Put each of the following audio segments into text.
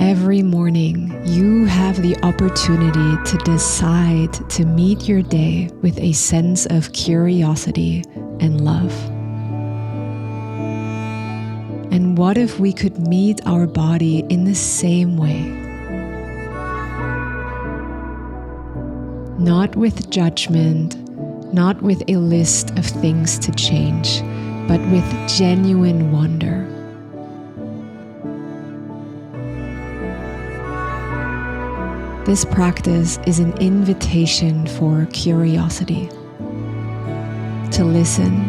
every morning, you have the opportunity to decide to meet your day with a sense of curiosity and love. And what if we could meet our body in the same way? Not with judgment, not with a list of things to change, but with genuine wonder. This practice is an invitation for curiosity, to listen,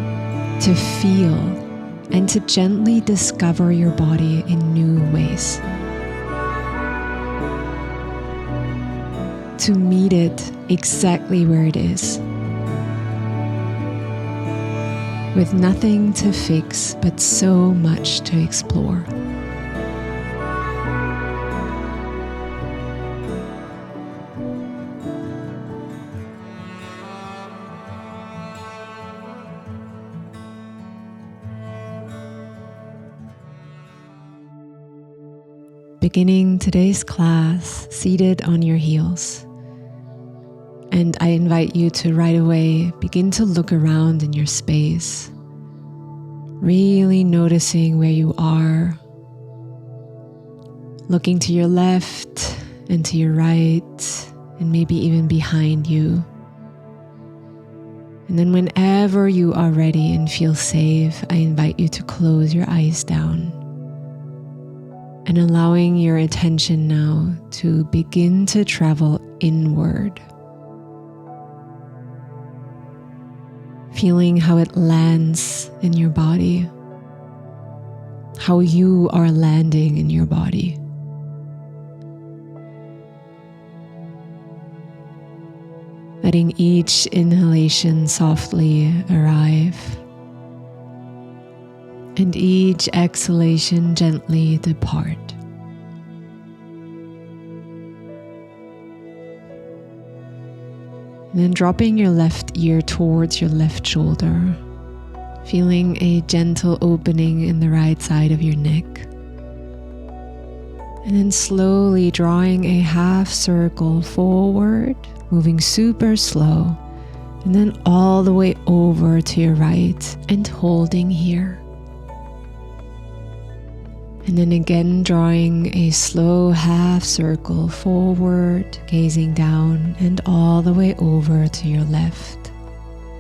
to feel, and to gently discover your body in new ways. To meet it exactly where it is, with nothing to fix but so much to explore. Beginning today's class seated on your heels. And I invite you to right away begin to look around in your space, really noticing where you are, looking to your left and to your right, and maybe even behind you. And then whenever you are ready and feel safe, I invite you to close your eyes down. And allowing your attention now to begin to travel inward. Feeling how it lands in your body, how you are landing in your body. Letting each inhalation softly arrive, and each exhalation gently depart. And then dropping your left ear towards your left shoulder, feeling a gentle opening in the right side of your neck. And then slowly drawing a half circle forward, moving super slow, and then all the way over to your right and holding here. And then again drawing a slow half circle forward, gazing down and all the way over to your left,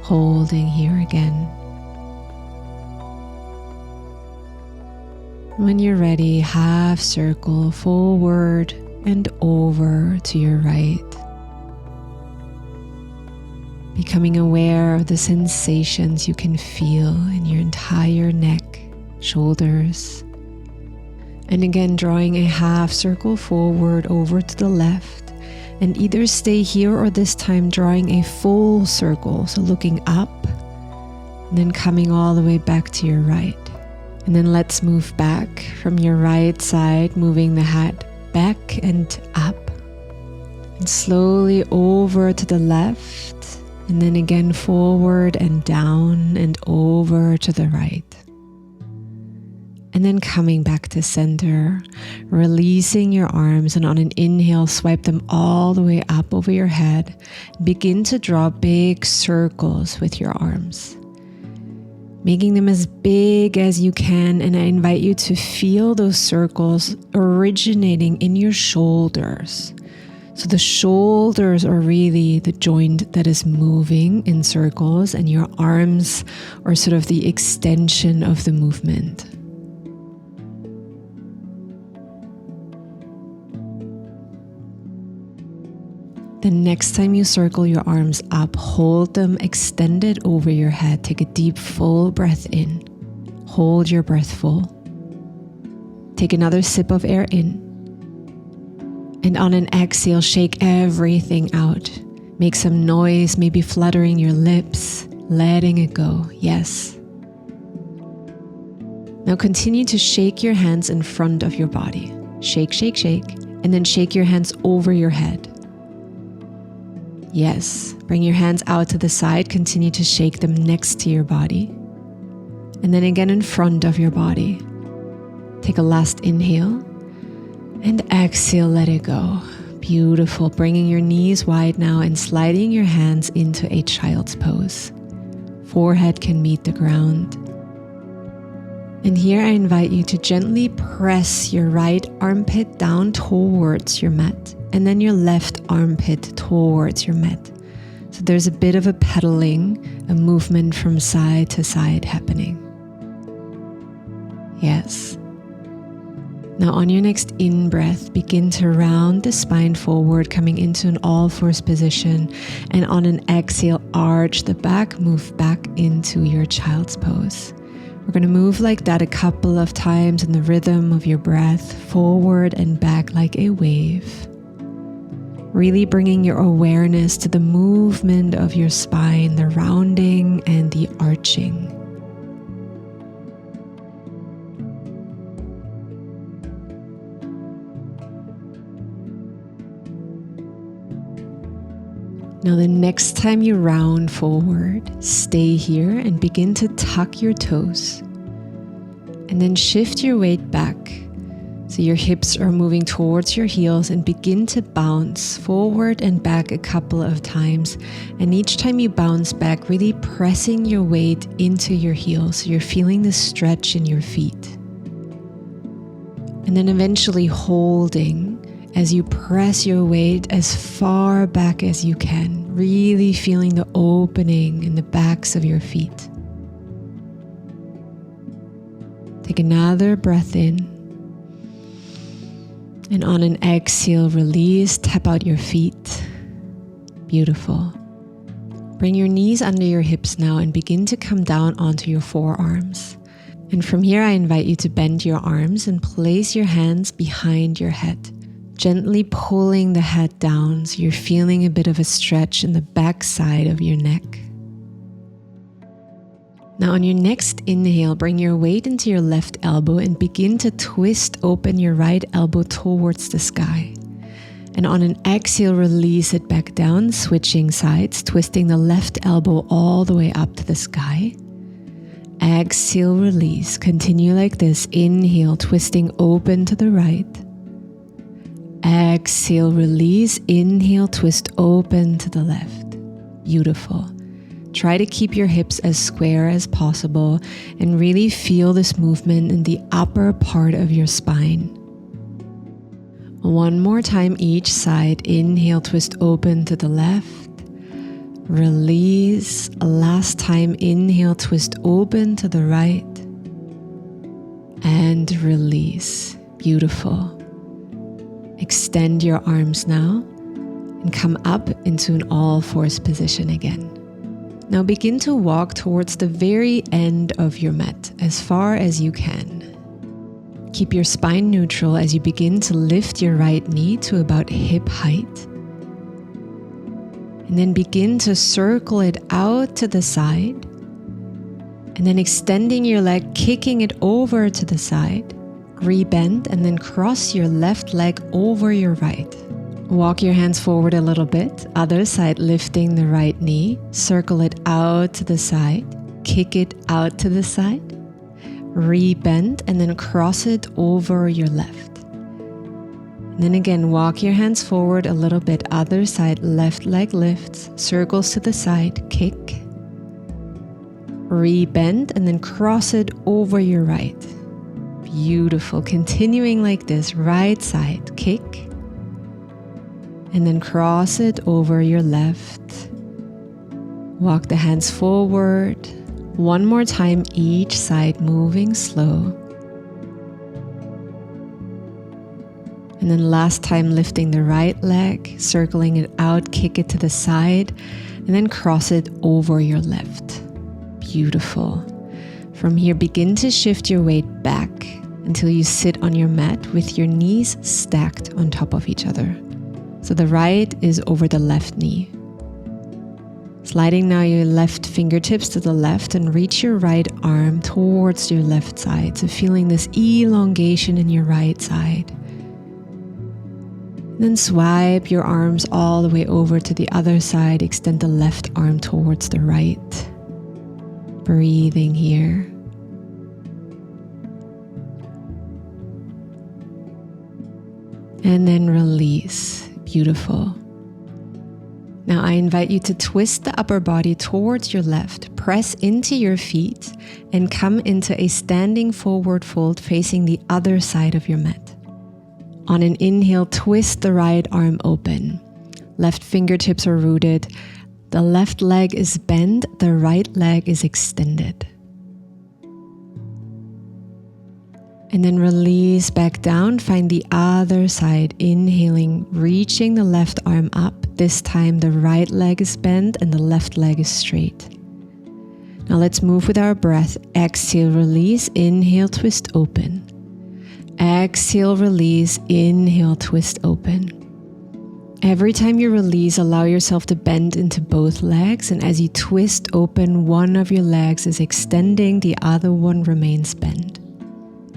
holding here again. When you're ready, half circle forward and over to your right. Becoming aware of the sensations you can feel in your entire neck, shoulders. And again, drawing a half circle forward over to the left, and either stay here or this time drawing a full circle. So looking up and then coming all the way back to your right. And then let's move back from your right side, moving the head back and up, and slowly over to the left, and then again forward and down and over to the right. And then coming back to center, releasing your arms, and on an inhale, swipe them all the way up over your head. Begin to draw big circles with your arms, making them as big as you can. And I invite you to feel those circles originating in your shoulders. So the shoulders are really the joint that is moving in circles, and your arms are sort of the extension of the movement. The next time you circle your arms up, hold them extended over your head. Take a deep, full breath in. Hold your breath full. Take another sip of air in. And on an exhale, shake everything out. Make some noise, maybe fluttering your lips, letting it go. Yes. Now continue to shake your hands in front of your body. Shake, shake, shake. And then shake your hands over your head. Yes, bring your hands out to the side, continue to shake them next to your body. And then again in front of your body. Take a last inhale. And exhale, let it go. Beautiful. Bringing your knees wide now and sliding your hands into a child's pose. Forehead can meet the ground. And here I invite you to gently press your right armpit down towards your mat and then your left armpit towards your mat. So there's a bit of a pedaling, a movement from side to side happening. Yes. Now on your next in-breath, begin to round the spine forward, coming into an all-fours position. And on an exhale, arch the back, move back into your child's pose. We're going to move like that a couple of times in the rhythm of your breath, forward and back like a wave. Really bringing your awareness to the movement of your spine, the rounding and the arching. Now the next time you round forward, stay here and begin to tuck your toes. And then shift your weight back so your hips are moving towards your heels, and begin to bounce forward and back a couple of times. And each time you bounce back, really pressing your weight into your heels so you're feeling the stretch in your feet. And then eventually holding as you press your weight as far back as you can, really feeling the opening in the backs of your feet. Take another breath in. And on an exhale, release, tap out your feet. Beautiful. Bring your knees under your hips now and begin to come down onto your forearms. And from here, I invite you to bend your arms and place your hands behind your head, gently pulling the head down so you're feeling a bit of a stretch in the back side of your neck. Now on your next inhale, bring your weight into your left elbow and begin to twist open your right elbow towards the sky. And on an exhale, release it back down, switching sides, twisting the left elbow all the way up to the sky. Exhale, release. Continue like this. Inhale, twisting open to the right. Exhale, release. Inhale, twist open to the left. Beautiful. Try to keep your hips as square as possible and really feel this movement in the upper part of your spine. One more time each side. Inhale, twist open to the left. Release. Last time. Inhale, twist open to the right. And release. Beautiful. Extend your arms now and come up into an all-fours position again. Now begin to walk towards the very end of your mat as far as you can. Keep your spine neutral as you begin to lift your right knee to about hip height. And then begin to circle it out to the side. And then extending your leg, kicking it over to the side. Rebend and then cross your left leg over your right. Walk your hands forward a little bit. Other side, lifting the right knee. Circle it out to the side. Kick it out to the side. Rebend and then cross it over your left. And then again, walk your hands forward a little bit. Other side, left leg lifts. Circles to the side. Kick. Rebend and then cross it over your right. Beautiful. Continuing like this. Right side. Kick. And then cross it over your left. Walk the hands forward. One more time each side, moving slow. And then last time, lifting the right leg, circling it out, kick it to the side, and then cross it over your left. Beautiful. From here, begin to shift your weight back until you sit on your mat with your knees stacked on top of each other. So the right is over the left knee. Sliding now your left fingertips to the left and reach your right arm towards your left side. So feeling this elongation in your right side. Then swipe your arms all the way over to the other side. Extend the left arm towards the right. Breathing here. And then release. Beautiful. Now I invite you to twist the upper body towards your left, press into your feet, and come into a standing forward fold facing the other side of your mat. On an inhale, twist the right arm open. Left fingertips are rooted. The left leg is bent, the right leg is extended. And then release back down, find the other side, inhaling, reaching the left arm up. This time the right leg is bent and the left leg is straight. Now let's move with our breath. Exhale, release, inhale, twist open. Exhale, release, inhale, twist open. Every time you release, allow yourself to bend into both legs, and as you twist open, one of your legs is extending, the other one remains bent.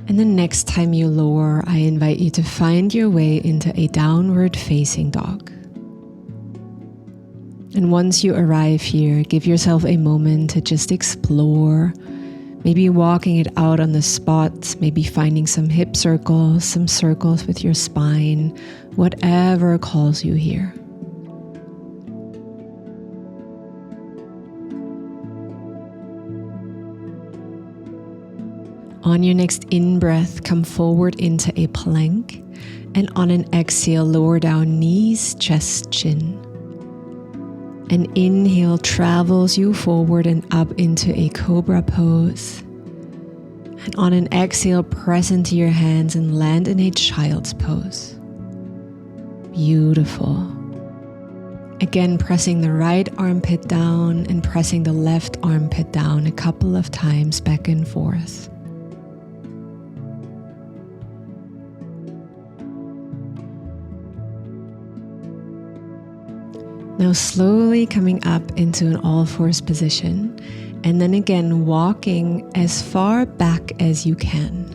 And the next time you lower, I invite you to find your way into a downward facing dog. And once you arrive here, give yourself a moment to just explore, maybe walking it out on the spot, maybe finding some hip circles, some circles with your spine, whatever calls you here. On your next in-breath, come forward into a plank, and on an exhale, lower down knees, chest, chin. An inhale travels you forward and up into a cobra pose. And on an exhale, press into your hands and land in a child's pose. Beautiful. Again, pressing the right armpit down and pressing the left armpit down a couple of times back and forth. Now slowly coming up into an all-fours position, and then again walking as far back as you can.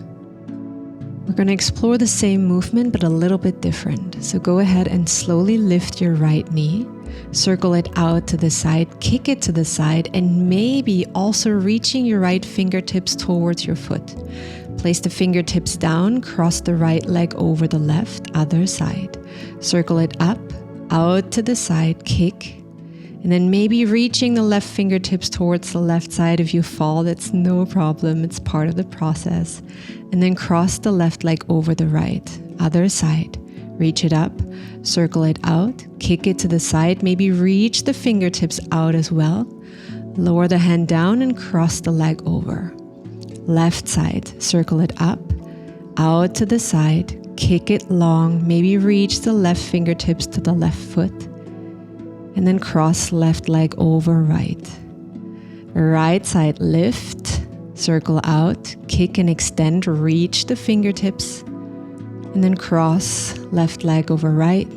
We're going to explore the same movement but a little bit different. So go ahead and slowly lift your right knee, circle it out to the side, kick it to the side, and maybe also reaching your right fingertips towards your foot. Place the fingertips down, cross the right leg over the left, other side. Circle it up, out to the side, kick, and then maybe reaching the left fingertips towards the left side. If you fall, that's no problem, it's part of the process. And then cross the left leg over the right, other side. Reach it up, circle it out, kick it to the side, maybe reach the fingertips out as well. Lower the hand down and cross the leg over. Left side, circle it up, out to the side, kick it long, maybe reach the left fingertips to the left foot, and then cross left leg over right. Right side, lift, circle out, kick and extend, reach the fingertips, and then cross left leg over right.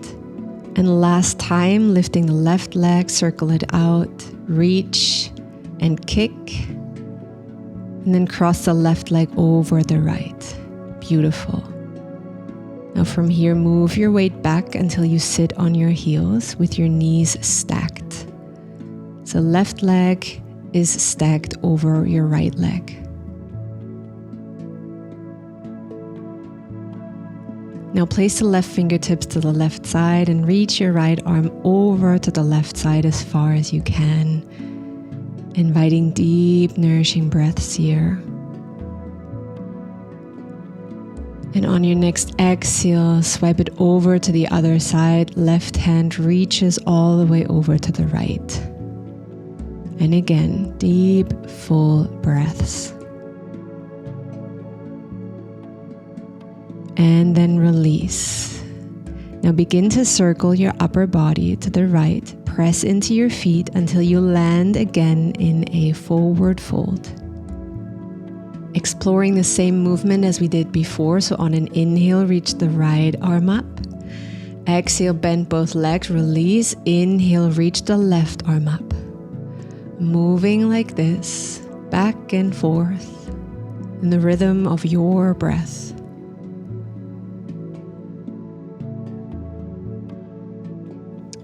And last time, lifting the left leg, circle it out, reach and kick, and then cross the left leg over the right. Beautiful. Now from here, move your weight back until you sit on your heels with your knees stacked. So left leg is stacked over your right leg. Now place the left fingertips to the left side and reach your right arm over to the left side as far as you can, inviting deep, nourishing breaths here. And on your next exhale, swipe it over to the other side. Left hand reaches all the way over to the right. And again, deep, full breaths. And then release. Now begin to circle your upper body to the right. Press into your feet until you land again in a forward fold. Exploring the same movement as we did before. So on an inhale, reach the right arm up. Exhale, bend both legs, release. Inhale, reach the left arm up. Moving like this, back and forth, in the rhythm of your breath.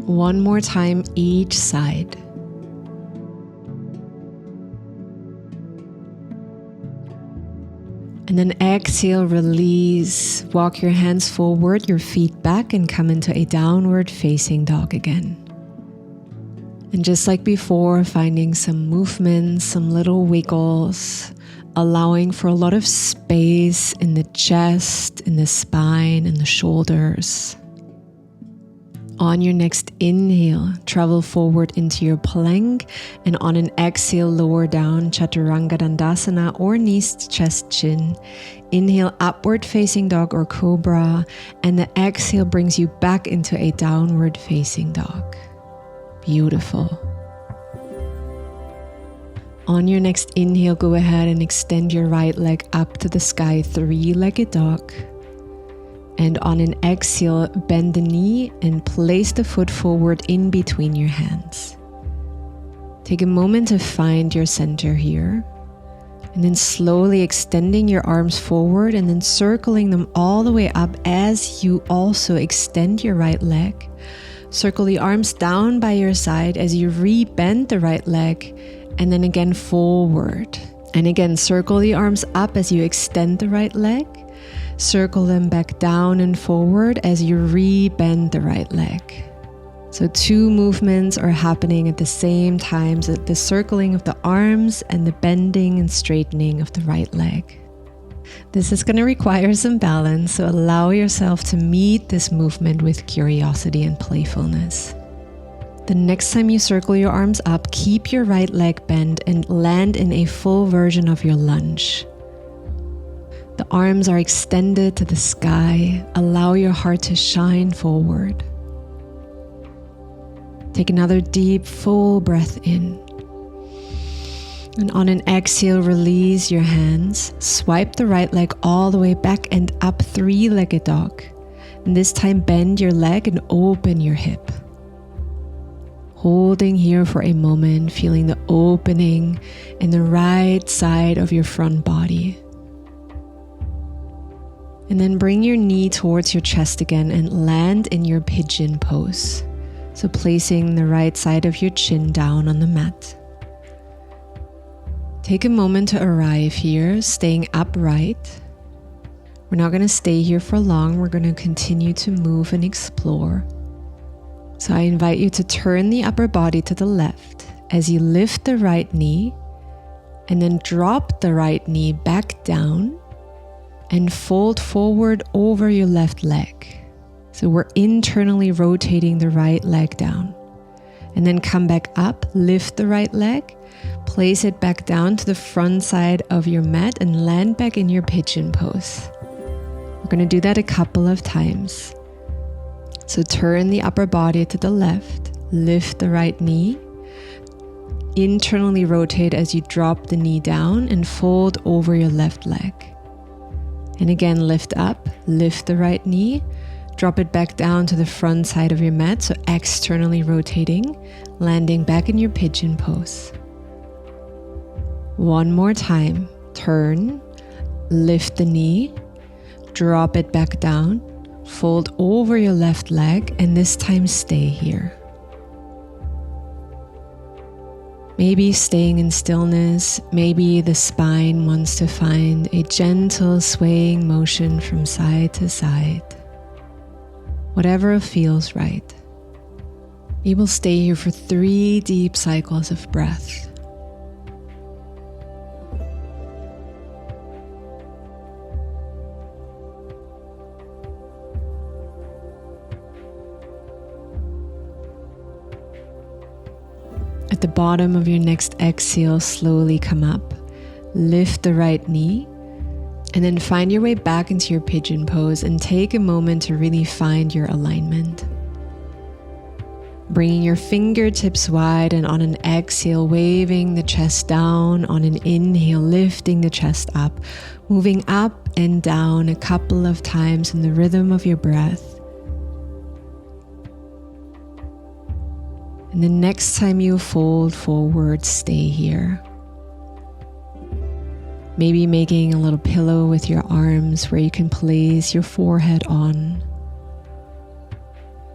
One more time each side. And then exhale, release. Walk your hands forward, your feet back, and come into a downward facing dog again. And just like before, finding some movements, some little wiggles, allowing for a lot of space in the chest, in the spine, and the shoulders. On your next inhale, travel forward into your plank, and on an exhale, lower down, Chaturanga Dandasana or knees to chest chin. Inhale, upward facing dog or cobra, and the exhale brings you back into a downward facing dog. Beautiful. On your next inhale, go ahead and extend your right leg up to the sky, three-legged dog. And on an exhale, bend the knee and place the foot forward in between your hands. Take a moment to find your center here. And then slowly extending your arms forward and then circling them all the way up as you also extend your right leg. Circle the arms down by your side as you re-bend the right leg and then again forward. And again, circle the arms up as you extend the right leg. Circle them back down and forward as you re-bend the right leg. So 2 movements are happening at the same time, so the circling of the arms and the bending and straightening of the right leg. This is going to require some balance, so allow yourself to meet this movement with curiosity and playfulness. The next time you circle your arms up, keep your right leg bent and land in a full version of your lunge. The arms are extended to the sky. Allow your heart to shine forward. Take another deep, full breath in. And on an exhale, release your hands. Swipe the right leg all the way back and up, three-legged dog. And this time, bend your leg and open your hip. Holding here for a moment, feeling the opening in the right side of your front body. And then bring your knee towards your chest again and land in your pigeon pose. So placing the right side of your chin down on the mat. Take a moment to arrive here, staying upright. We're not going to stay here for long. We're going to continue to move and explore. So I invite you to turn the upper body to the left as you lift the right knee and then drop the right knee back down and fold forward over your left leg. So we're internally rotating the right leg down. And then come back up, lift the right leg, place it back down to the front side of your mat and land back in your pigeon pose. We're going to do that a couple of times. So turn the upper body to the left, lift the right knee, internally rotate as you drop the knee down and fold over your left leg. And again, lift up, lift the right knee, drop it back down to the front side of your mat, so externally rotating, landing back in your pigeon pose. One more time, turn, lift the knee, drop it back down, fold over your left leg, and this time stay here. Maybe staying in stillness, maybe the spine wants to find a gentle swaying motion from side to side. Whatever feels right. We will stay here for 3 deep cycles of breath. At the bottom of your next exhale, slowly come up, lift the right knee, and then find your way back into your pigeon pose and take a moment to really find your alignment. Bringing your fingertips wide and on an exhale, waving the chest down. On an inhale, lifting the chest up, moving up and down a couple of times in the rhythm of your breath. And the next time you fold forward, stay here. Maybe making a little pillow with your arms where you can place your forehead on.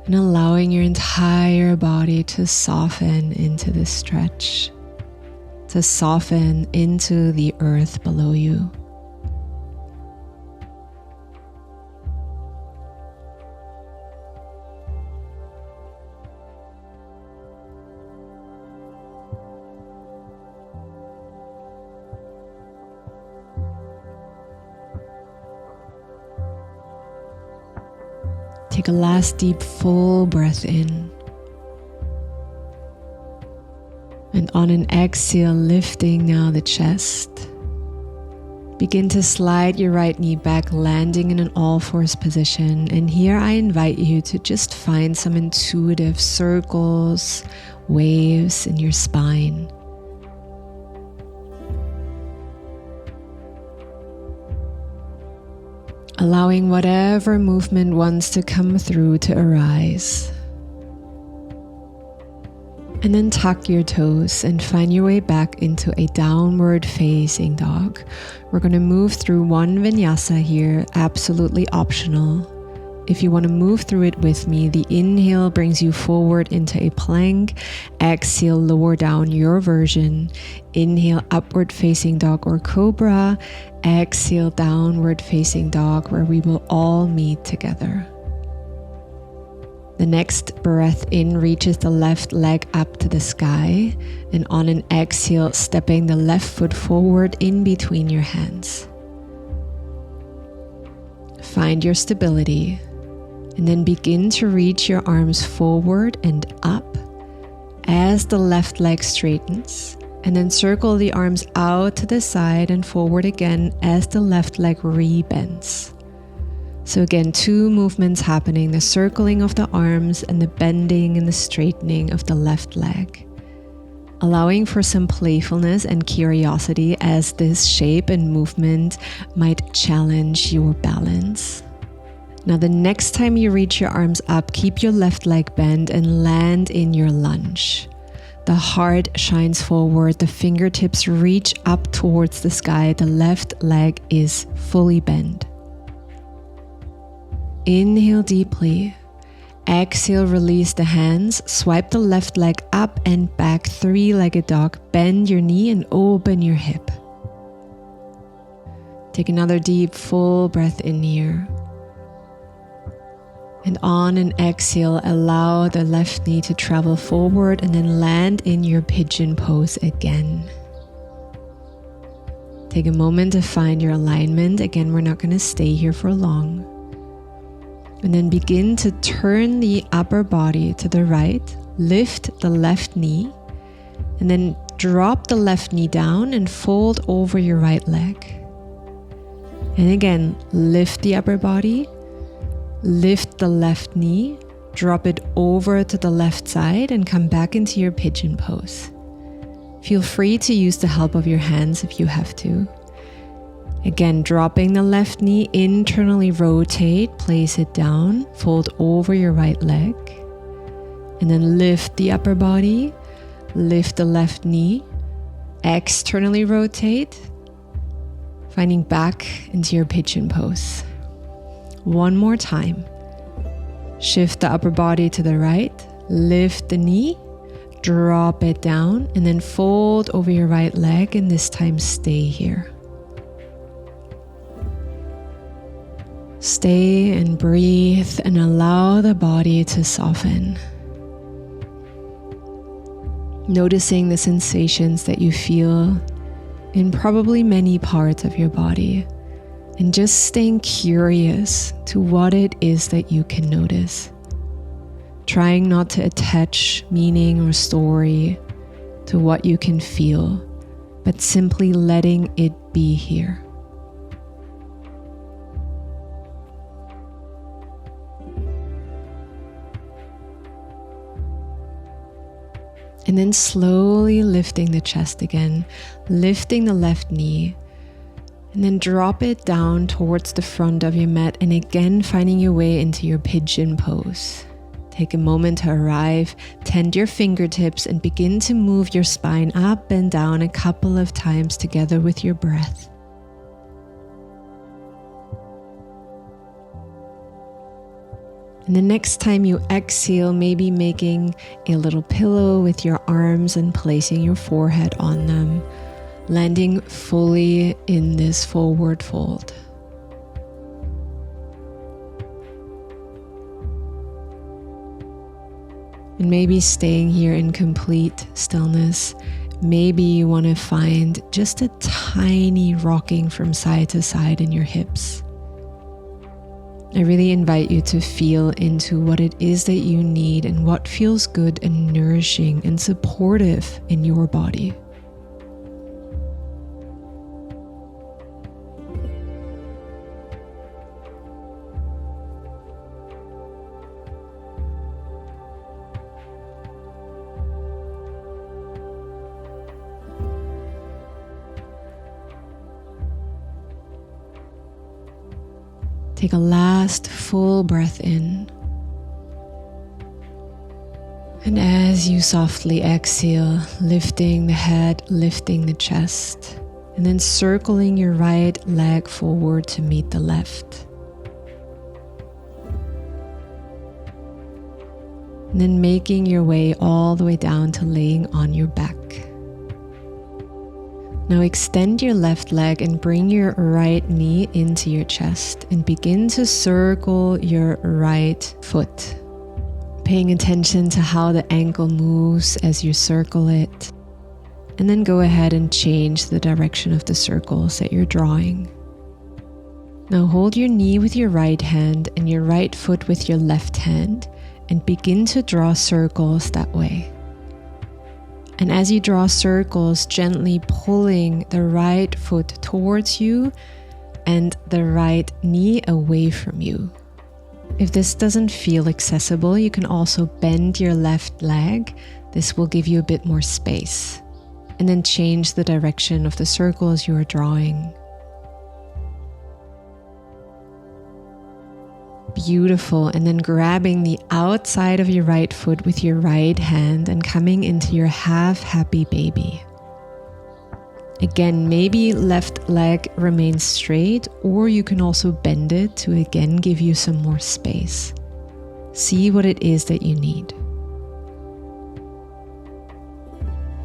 And allowing your entire body to soften into this stretch, to soften into the earth below you. Take a last deep, full breath in. And on an exhale, lifting now the chest. Begin to slide your right knee back, landing in an all-fours position. And here I invite you to just find some intuitive circles, waves in your spine. Allowing whatever movement wants to come through to arise. And then tuck your toes and find your way back into a downward facing dog. We're going to move through one vinyasa here, absolutely optional. If you want to move through it with me, the inhale brings you forward into a plank. Exhale, lower down your version. Inhale, upward facing dog or cobra. Exhale, downward facing dog, where we will all meet together. The next breath in reaches the left leg up to the sky, and on an exhale, stepping the left foot forward in between your hands. Find your stability, and then begin to reach your arms forward and up as the left leg straightens, and then circle the arms out to the side and forward again as the left leg rebends. So again, two movements happening, the circling of the arms and the bending and the straightening of the left leg. Allowing for some playfulness and curiosity as this shape and movement might challenge your balance. Now the next time you reach your arms up, keep your left leg bent and land in your lunge. The heart shines forward, the fingertips reach up towards the sky, the left leg is fully bent. Inhale deeply. Exhale, release the hands. Swipe the left leg up and back, three-legged dog. Bend your knee and open your hip. Take another deep, full breath in here. And on an exhale, allow the left knee to travel forward and then land in your pigeon pose again. Take a moment to find your alignment. Again, we're not going to stay here for long. And then begin to turn the upper body to the right, lift the left knee, and then drop the left knee down and fold over your right leg. And again, lift the upper body, lift the left knee, drop it over to the left side and come back into your pigeon pose. Feel free to use the help of your hands if you have to. Again, dropping the left knee, internally rotate, place it down, fold over your right leg, and then lift the upper body, lift the left knee, externally rotate, finding back into your pigeon pose. One more time. Shift the upper body to the right, lift the knee, drop it down, and then fold over your right leg, and this time stay here. Stay and breathe and allow the body to soften. Noticing the sensations that you feel in probably many parts of your body, and just staying curious to what it is that you can notice. Trying not to attach meaning or story to what you can feel, but simply letting it be here. And then slowly lifting the chest again, lifting the left knee, and then drop it down towards the front of your mat, and again finding your way into your pigeon pose. Take a moment to arrive, tend your fingertips, and begin to move your spine up and down a couple of times together with your breath. And the next time you exhale, maybe making a little pillow with your arms and placing your forehead on them, landing fully in this forward fold. And maybe staying here in complete stillness. Maybe you want to find just a tiny rocking from side to side in your hips. I really invite you to feel into what it is that you need and what feels good and nourishing and supportive in your body. Take a last full breath in. And as you softly exhale, lifting the head, lifting the chest, and then circling your right leg forward to meet the left. And then making your way all the way down to laying on your back. Now extend your left leg and bring your right knee into your chest and begin to circle your right foot, paying attention to how the ankle moves as you circle it. And then go ahead and change the direction of the circles that you're drawing. Now hold your knee with your right hand and your right foot with your left hand and begin to draw circles that way. And as you draw circles, gently pulling the right foot towards you and the right knee away from you. If this doesn't feel accessible, you can also bend your left leg. This will give you a bit more space. And then change the direction of the circles you are drawing. Beautiful. And then grabbing the outside of your right foot with your right hand and coming into your half happy baby. Again, maybe left leg remains straight, or you can also bend it to again give you some more space. See what it is that you need.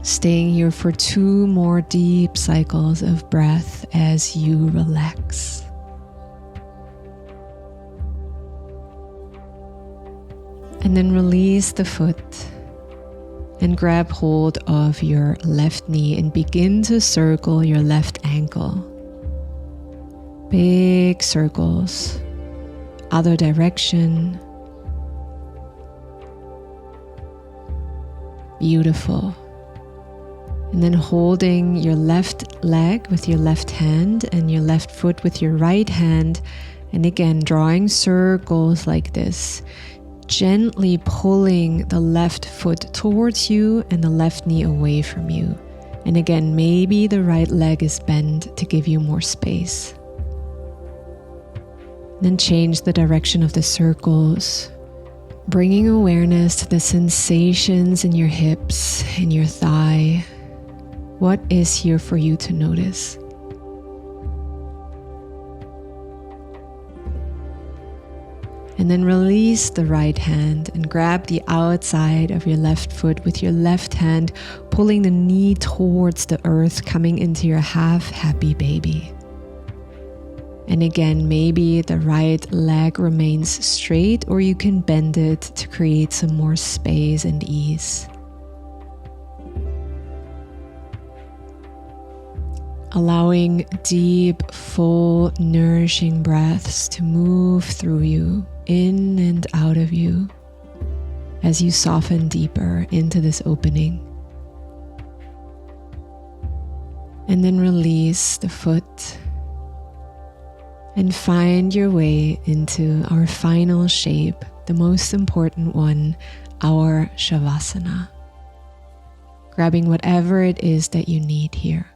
Staying here for 2 more deep cycles of breath as you relax. And then release the foot and grab hold of your left knee and begin to circle your left ankle. Big circles, other direction. Beautiful. And then holding your left leg with your left hand and your left foot with your right hand. And again, drawing circles like this. Gently pulling the left foot towards you and the left knee away from you. And again, maybe the right leg is bent to give you more space. Then change the direction of the circles, bringing awareness to the sensations in your hips, in your thigh. What is here for you to notice? And then release the right hand and grab the outside of your left foot with your left hand, pulling the knee towards the earth, coming into your half happy baby. And again, maybe the right leg remains straight, or you can bend it to create some more space and ease. Allowing deep, full, nourishing breaths to move through you, in and out of you, as you soften deeper into this opening. And then release the foot and find your way into our final shape, the most important one, our Shavasana. Grabbing whatever it is that you need here.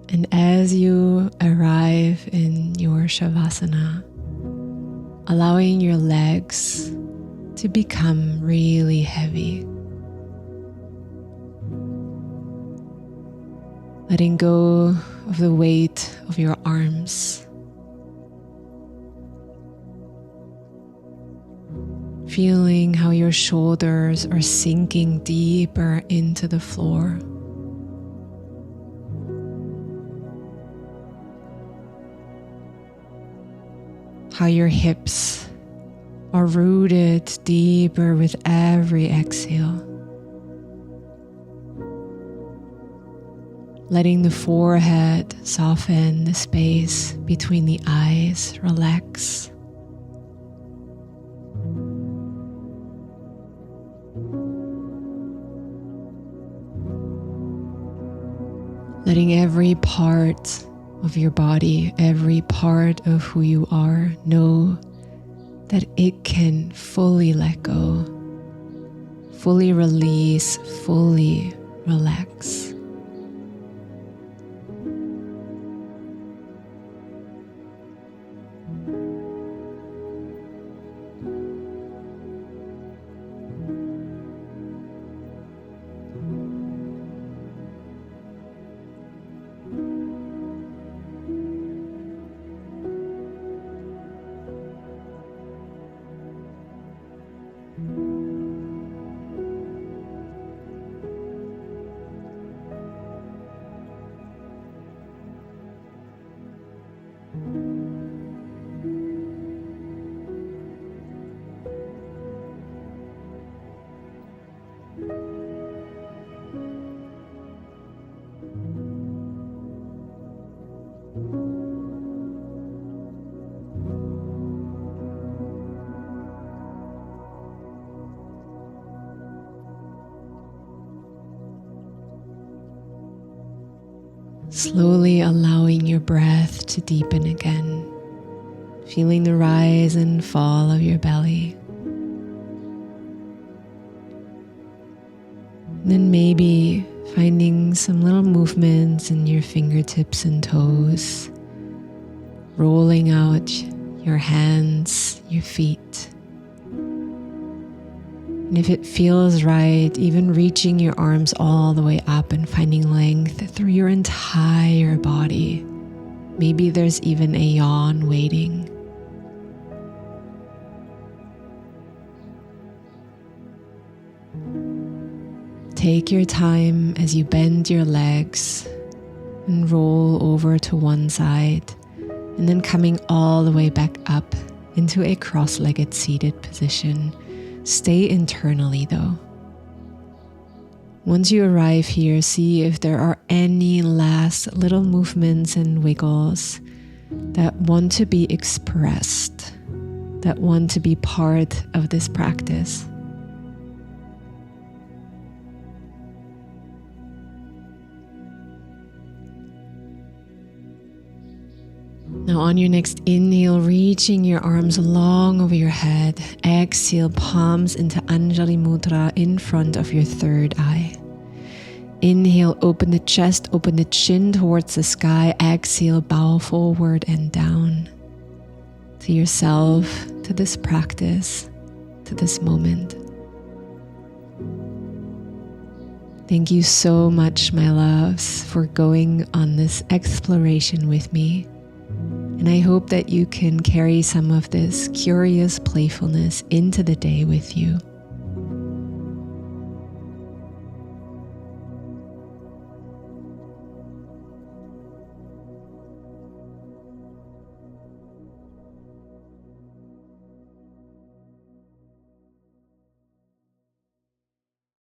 And as you arrive in your Shavasana, allowing your legs to become really heavy. Letting go of the weight of your arms. Feeling how your shoulders are sinking deeper into the floor. How your hips are rooted deeper with every exhale. letting the forehead soften, the space between the eyes relax. Letting every part of your body, every part of who you are, know that it can fully let go, fully release, fully relax. Slowly allowing your breath to deepen again, feeling the rise and fall of your belly. And then maybe finding some little movements in your fingertips and toes, rolling out your hands, your feet. And if it feels right, even reaching your arms all the way up and finding length through your entire body. Maybe there's even a yawn waiting. Take your time as you bend your legs and roll over to one side, and then coming all the way back up into a cross-legged seated position. Stay internally though. Once you arrive here, see if there are any last little movements and wiggles that want to be expressed, that want to be part of this practice. Now on your next inhale, reaching your arms long over your head. Exhale, palms into Anjali Mudra in front of your third eye. Inhale, open the chest, open the chin towards the sky. Exhale, bow forward and down to yourself, to this practice, to this moment. Thank you so much, my loves, for going on this exploration with me. And I hope that you can carry some of this curious playfulness into the day with you.